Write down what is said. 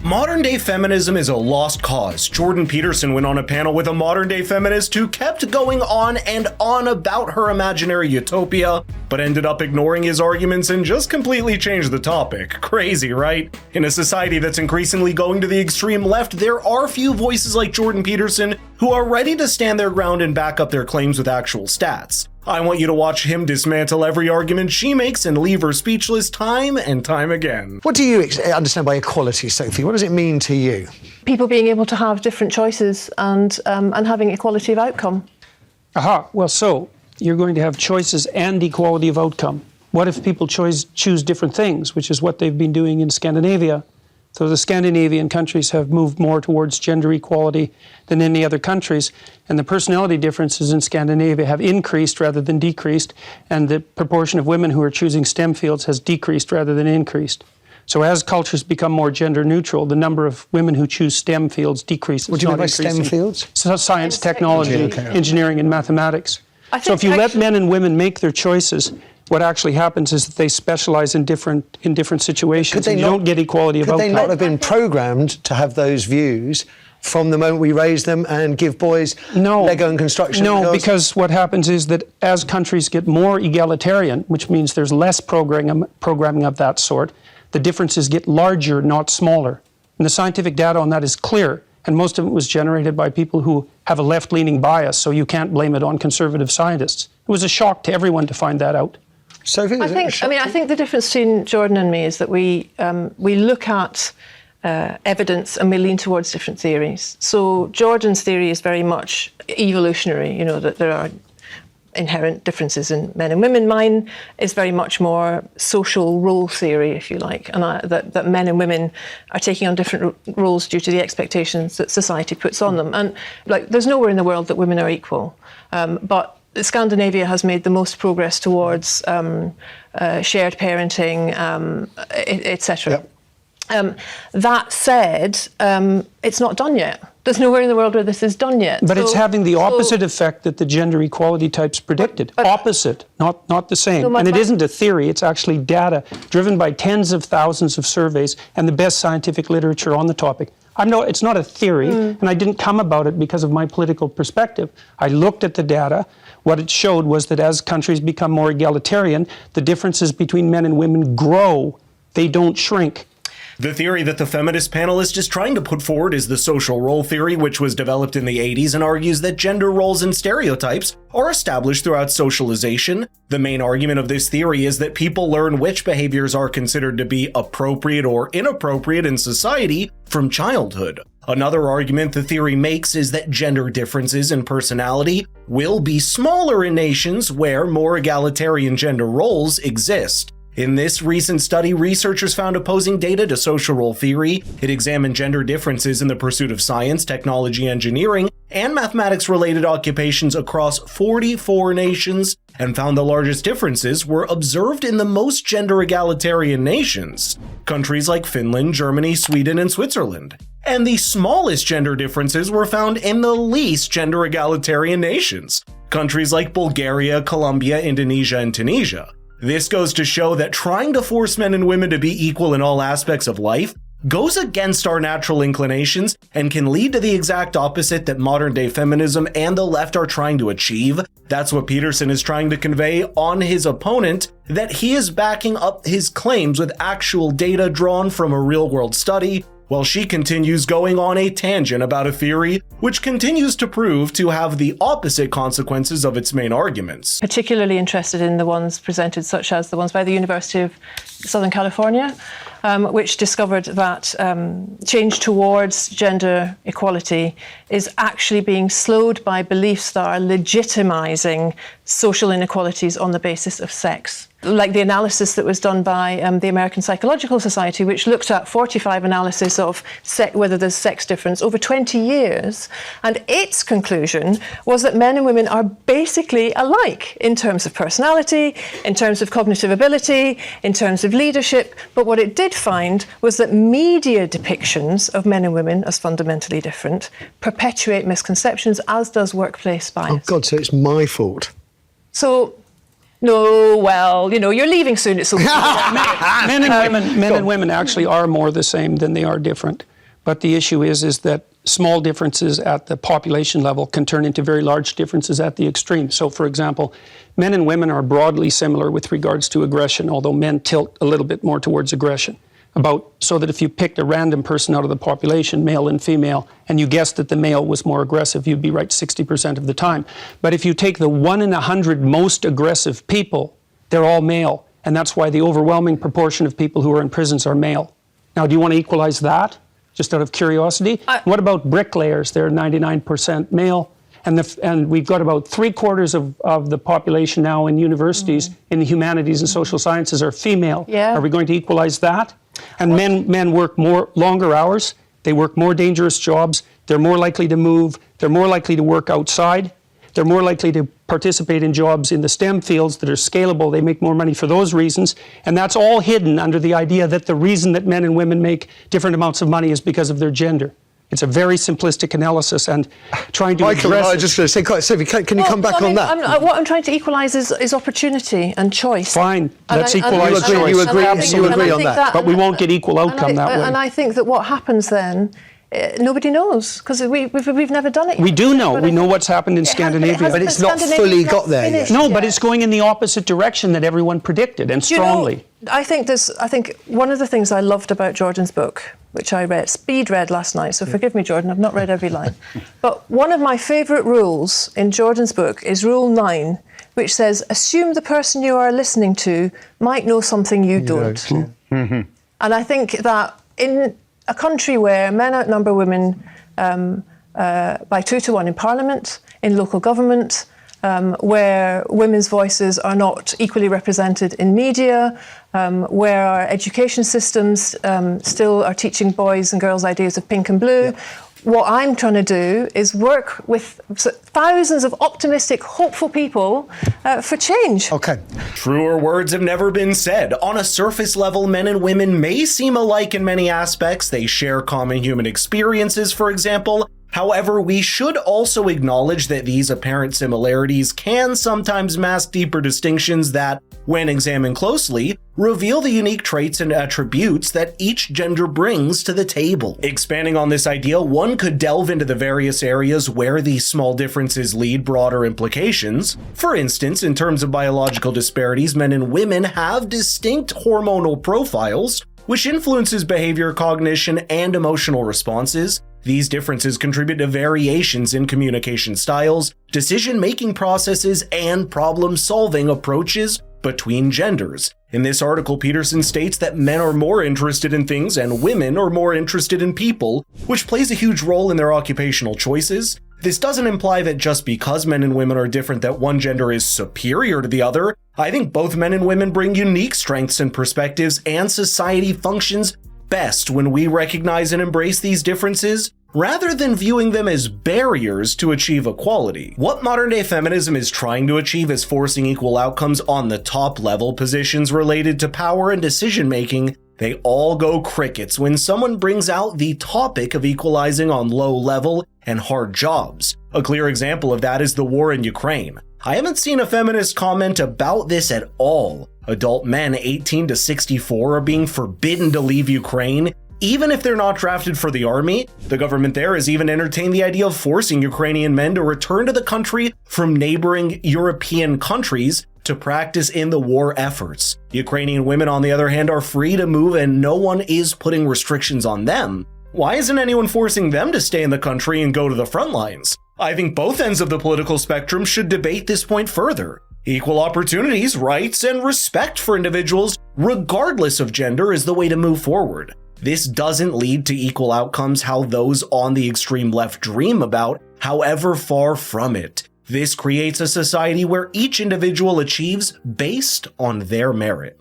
Modern-day feminism is a lost cause. Jordan Peterson went on a panel with a modern-day feminist who kept going on and on about her imaginary utopia, but ended up ignoring his arguments and just completely changed the topic. Crazy, right? In a society that's increasingly going to the extreme left, there are few voices like Jordan Peterson who are ready to stand their ground and back up their claims with actual stats. I want you to watch him dismantle every argument she makes and leave her speechless time and time again. What do you understand by equality, Sophie? What does it mean to you? People being able to have different choices and having equality of outcome. Aha, well, so you're going to have choices and equality of outcome. What if people choose different things, which is what they've been doing in Scandinavia? So the Scandinavian countries have moved more towards gender equality than any other countries, and the personality differences in Scandinavia have increased rather than decreased, and the proportion of women who are choosing STEM fields has decreased rather than increased. So as cultures become more gender neutral, the number of women who choose STEM fields decreases. What do you mean by STEM fields? So science, technology, engineering, and mathematics. So if you let men and women make their choices, what actually happens is that they specialize in different situations, and you don't get equality of outcome. Could they not have been programmed to have those views from the moment we raise them and give boys Lego and construction? No, because what happens is that as countries get more egalitarian, which means there's less programming of that sort, the differences get larger, not smaller. And the scientific data on that is clear, and most of it was generated by people who have a left-leaning bias, so you can't blame it on conservative scientists. It was a shock to everyone to find that out. Sophie, I think the difference between Jordan and me is that we look at evidence and we lean towards different theories. So Jordan's theory is very much evolutionary, that there are inherent differences in men and women. Mine is very much more social role theory, if you like, and that men and women are taking on different roles due to the expectations that society puts on them. And there's nowhere in the world that women are equal, but Scandinavia has made the most progress towards shared parenting, etc. Yep. That said, it's not done yet. There's nowhere in the world where this is done yet. But it's having the opposite effect that the gender equality types predicted. Opposite, not the same. And it isn't a theory, it's actually data driven by tens of thousands of surveys and the best scientific literature on the topic. It's not a theory, and I didn't come about it because of my political perspective. I looked at the data. What it showed was that as countries become more egalitarian, the differences between men and women grow. They don't shrink. The theory that the feminist panelist is trying to put forward is the social role theory, which was developed in the 80s and argues that gender roles and stereotypes are established throughout socialization. The main argument of this theory is that people learn which behaviors are considered to be appropriate or inappropriate in society from childhood. Another argument the theory makes is that gender differences in personality will be smaller in nations where more egalitarian gender roles exist. In this recent study, researchers found opposing data to social role theory. It examined gender differences in the pursuit of science, technology, engineering, and mathematics-related occupations across 44 nations, and found the largest differences were observed in the most gender egalitarian nations, countries like Finland, Germany, Sweden, and Switzerland. And the smallest gender differences were found in the least gender egalitarian nations, countries like Bulgaria, Colombia, Indonesia, and Tunisia. This goes to show that trying to force men and women to be equal in all aspects of life goes against our natural inclinations and can lead to the exact opposite that modern-day feminism and the left are trying to achieve. That's what Peterson is trying to convey on his opponent, that he is backing up his claims with actual data drawn from a real-world study, while she continues going on a tangent about a theory which continues to prove to have the opposite consequences of its main arguments. Particularly interested in the ones presented, such as the ones by the University of Southern California, which discovered that change towards gender equality is actually being slowed by beliefs that are legitimizing social inequalities on the basis of sex. Like the analysis that was done by the American Psychological Society, which looked at 45 analyses of whether there's sex difference over 20 years, and its conclusion was that men and women are basically alike in terms of personality, in terms of cognitive ability, in terms of leadership, but what it did find was that media depictions of men and women as fundamentally different perpetuate misconceptions, as does workplace bias. Oh God, so it's my fault. So, no, well, you're leaving soon. It's men and women actually are more the same than they are different. But the issue is that small differences at the population level can turn into very large differences at the extreme. So, for example, men and women are broadly similar with regards to aggression, although men tilt a little bit more towards aggression. So that if you picked a random person out of the population, male and female, and you guessed that the male was more aggressive, you'd be right 60% of the time. But if you take the 1 in 100 most aggressive people, they're all male. And that's why the overwhelming proportion of people who are in prisons are male. Now, do you want to equalize that, just out of curiosity? What about bricklayers? They're 99% male. And we've got about 3/4 of the population now in universities in the humanities and social sciences are female. Yeah. Are we going to equalize that? And men work longer hours. They work more dangerous jobs. They're more likely to move. They're more likely to work outside. They're more likely to participate in jobs in the STEM fields that are scalable. They make more money for those reasons. And that's all hidden under the idea that the reason that men and women make different amounts of money is because of their gender. It's a very simplistic analysis, and trying to address I was just going to say, Sophie, can you come back on that? What I'm trying to equalise is opportunity and choice. Fine, let's equalise choice. You agree on that. But we won't get equal outcome that way. And I think that what happens then, nobody knows, because we've never done it yet. We do know. We know what's happened in Scandinavia. But it's not fully got there yet. No, but it's going in the opposite direction that everyone predicted, and strongly. I think one of the things I loved about Jordan's book, which I speed read last night, so forgive me, Jordan, I've not read every line. But one of my favourite rules in Jordan's book is Rule 9, which says, assume the person you are listening to might know something you don't. Mm-hmm. And I think that in a country where men outnumber women by 2 to 1 in Parliament, in local government, where women's voices are not equally represented in media, where our education systems still are teaching boys and girls ideas of pink and blue. Yeah. What I'm trying to do is work with thousands of optimistic, hopeful people for change. Okay. Truer words have never been said. On a surface level, men and women may seem alike in many aspects. They share common human experiences, for example. However, we should also acknowledge that these apparent similarities can sometimes mask deeper distinctions that, when examined closely, reveal the unique traits and attributes that each gender brings to the table. Expanding on this idea, one could delve into the various areas where these small differences lead broader implications. For instance, in terms of biological disparities, men and women have distinct hormonal profiles, which influences behavior, cognition, and emotional responses. These differences contribute to variations in communication styles, decision-making processes, and problem-solving approaches between genders. In this article, Peterson states that men are more interested in things and women are more interested in people, which plays a huge role in their occupational choices. This doesn't imply that just because men and women are different that one gender is superior to the other. I think both men and women bring unique strengths and perspectives, and society functions best when we recognize and embrace these differences, rather than viewing them as barriers to achieve equality. What modern-day feminism is trying to achieve is forcing equal outcomes on the top-level positions related to power and decision-making. They all go crickets when someone brings out the topic of equalizing on low-level and hard jobs. A clear example of that is the war in Ukraine. I haven't seen a feminist comment about this at all. Adult men 18 to 64 are being forbidden to leave Ukraine, even if they're not drafted for the army. The government there has even entertained the idea of forcing Ukrainian men to return to the country from neighboring European countries to practice in the war efforts. Ukrainian women, on the other hand, are free to move and no one is putting restrictions on them. Why isn't anyone forcing them to stay in the country and go to the front lines? I think both ends of the political spectrum should debate this point further. Equal opportunities, rights, and respect for individuals, regardless of gender, is the way to move forward. This doesn't lead to equal outcomes how those on the extreme left dream about, however far from it. This creates a society where each individual achieves based on their merit.